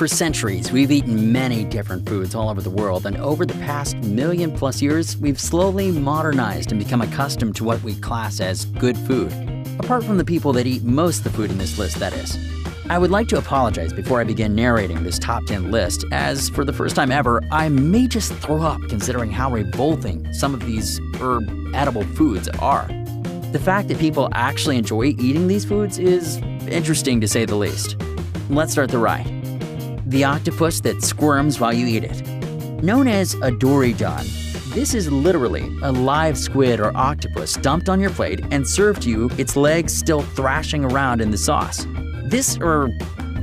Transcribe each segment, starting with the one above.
For centuries, we've eaten many different foods all over the world, and over the past million-plus years, we've slowly modernized and become accustomed to what we class as good food. Apart from the people that eat most of the food in this list, that is. I would like to apologize before I begin narrating this top 10 list, as for the first time ever, I may just throw up considering how revolting some of these edible foods are. The fact that people actually enjoy eating these foods is interesting to say the least. Let's start the ride. The octopus that squirms while you eat it. Known as a dory-don, this is literally a live squid or octopus dumped on your plate and served to you, its legs still thrashing around in the sauce. This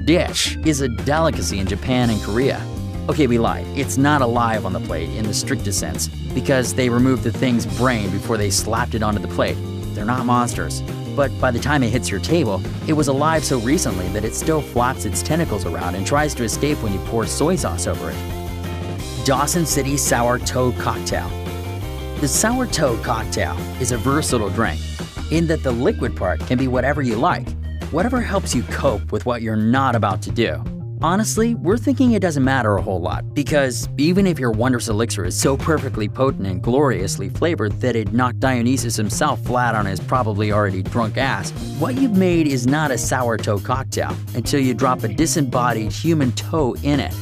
dish is a delicacy in Japan and Korea. Okay, we lied. It's not alive on the plate in the strictest sense, because they removed the thing's brain before they slapped it onto the plate. They're not monsters. But by the time it hits your table, it was alive so recently that it still flaps its tentacles around and tries to escape when you pour soy sauce over it. Dawson City Sour Toad Cocktail. The Sour Toad Cocktail is a versatile drink in that the liquid part can be whatever you like, whatever helps you cope with what you're not about to do. Honestly, we're thinking it doesn't matter a whole lot, because even if your wondrous elixir is so perfectly potent and gloriously flavored that it knocked Dionysus himself flat on his probably already drunk ass, what you've made is not a sour toe cocktail until you drop a disembodied human toe in it.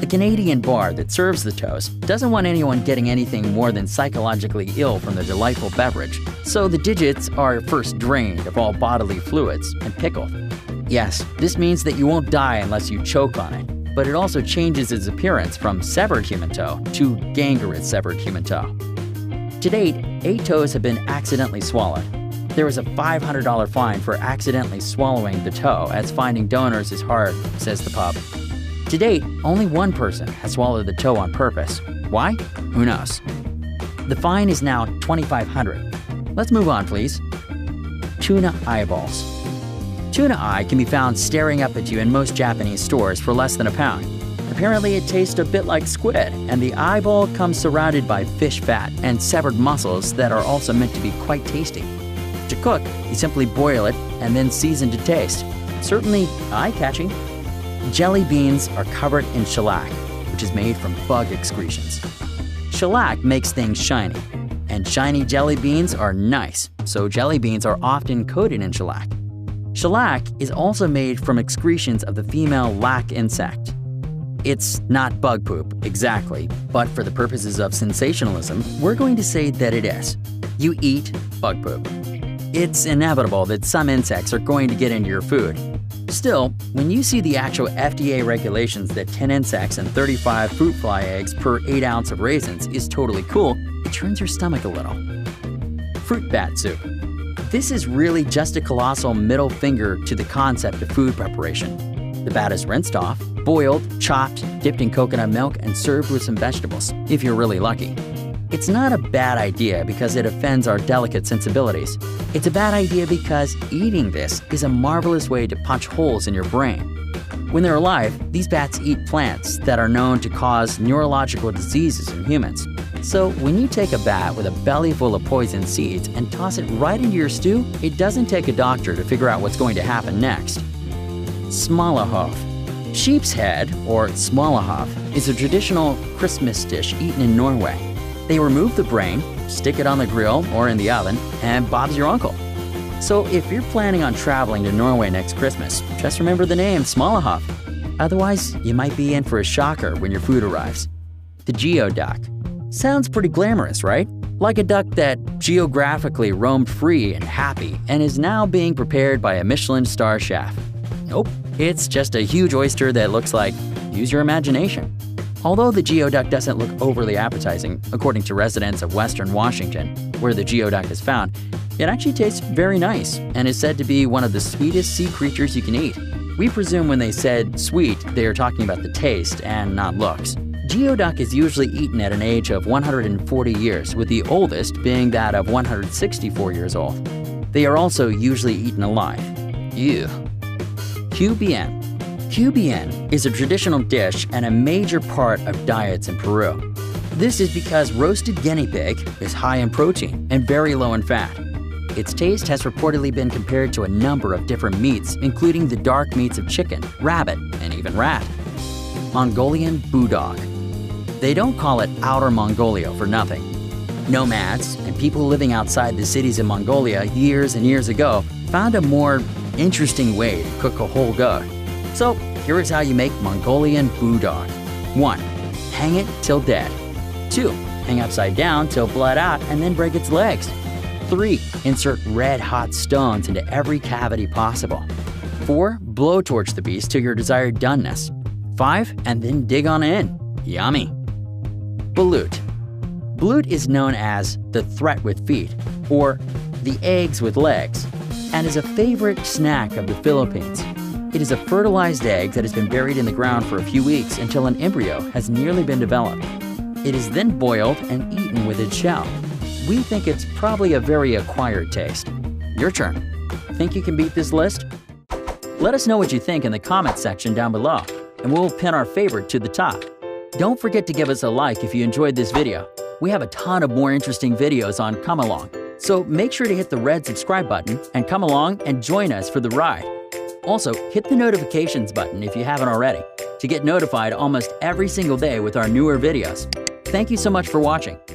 The Canadian bar that serves the toes doesn't want anyone getting anything more than psychologically ill from the delightful beverage, so the digits are first drained of all bodily fluids and pickled. Yes, this means that you won't die unless you choke on it, but it also changes its appearance from severed human toe to gangrenous severed human toe. To date, 8 toes have been accidentally swallowed. There is a $500 fine for accidentally swallowing the toe, as finding donors is hard, says the pub. To date, only one person has swallowed the toe on purpose. Why? Who knows? The fine is now $2,500. Let's move on, please. Tuna eyeballs. Tuna eye can be found staring up at you in most Japanese stores for less than £1. Apparently it tastes a bit like squid, and the eyeball comes surrounded by fish fat and severed muscles that are also meant to be quite tasty. To cook, you simply boil it and then season to taste. Certainly eye-catching. Jelly beans are covered in shellac, which is made from bug excretions. Shellac makes things shiny, and shiny jelly beans are nice, so jelly beans are often coated in shellac. Shellac is also made from excretions of the female lac insect. It's not bug poop, exactly, but for the purposes of sensationalism, we're going to say that it is. You eat bug poop. It's inevitable that some insects are going to get into your food. Still, when you see the actual FDA regulations that 10 insects and 35 fruit fly eggs per 8 ounce of raisins is totally cool, it turns your stomach a little. Fruit bat soup. This is really just a colossal middle finger to the concept of food preparation. The bat is rinsed off, boiled, chopped, dipped in coconut milk, and served with some vegetables, if you're really lucky. It's not a bad idea because it offends our delicate sensibilities. It's a bad idea because eating this is a marvelous way to punch holes in your brain. When they're alive, these bats eat plants that are known to cause neurological diseases in humans. So when you take a bat with a belly full of poison seeds and toss it right into your stew, it doesn't take a doctor to figure out what's going to happen next. Smalahove. Sheep's head, or smalahove, is a traditional Christmas dish eaten in Norway. They remove the brain, stick it on the grill or in the oven, and Bob's your uncle. So if you're planning on traveling to Norway next Christmas, just remember the name smalahove. Otherwise, you might be in for a shocker when your food arrives. The geoduck. Sounds pretty glamorous, right? Like a duck that geographically roamed free and happy and is now being prepared by a Michelin star chef. Nope, it's just a huge oyster that looks like, use your imagination. Although the geoduck doesn't look overly appetizing, according to residents of Western Washington, where the geoduck is found, it actually tastes very nice and is said to be one of the sweetest sea creatures you can eat. We presume when they said sweet, they are talking about the taste and not looks. Geoduck is usually eaten at an age of 140 years, with the oldest being that of 164 years old. They are also usually eaten alive. Ew. QBN. QBN is a traditional dish and a major part of diets in Peru. This is because roasted guinea pig is high in protein and very low in fat. Its taste has reportedly been compared to a number of different meats, including the dark meats of chicken, rabbit, and even rat. Mongolian Bulldog. They don't call it Outer Mongolia for nothing. Nomads and people living outside the cities of Mongolia years and years ago found a more interesting way to cook a whole goat. So here is how you make Mongolian Bulldog. 1. Hang it till dead. 2. Hang upside down till bled out and then break its legs. 3. Insert red-hot stones into every cavity possible. 4. Blowtorch the beast to your desired doneness. 5. And then dig on in. Yummy! Balut. Balut is known as the threat with feet, or the eggs with legs, and is a favorite snack of the Philippines. It is a fertilized egg that has been buried in the ground for a few weeks until an embryo has nearly been developed. It is then boiled and eaten with its shell. We think it's probably a very acquired taste. Your turn. Think you can beat this list? Let us know what you think in the comments section down below, and we'll pin our favorite to the top. Don't forget to give us a like if you enjoyed this video. We have a ton of more interesting videos on Come Along, so make sure to hit the red subscribe button and come along and join us for the ride. Also, hit the notifications button if you haven't already to get notified almost every single day with our newer videos. Thank you so much for watching.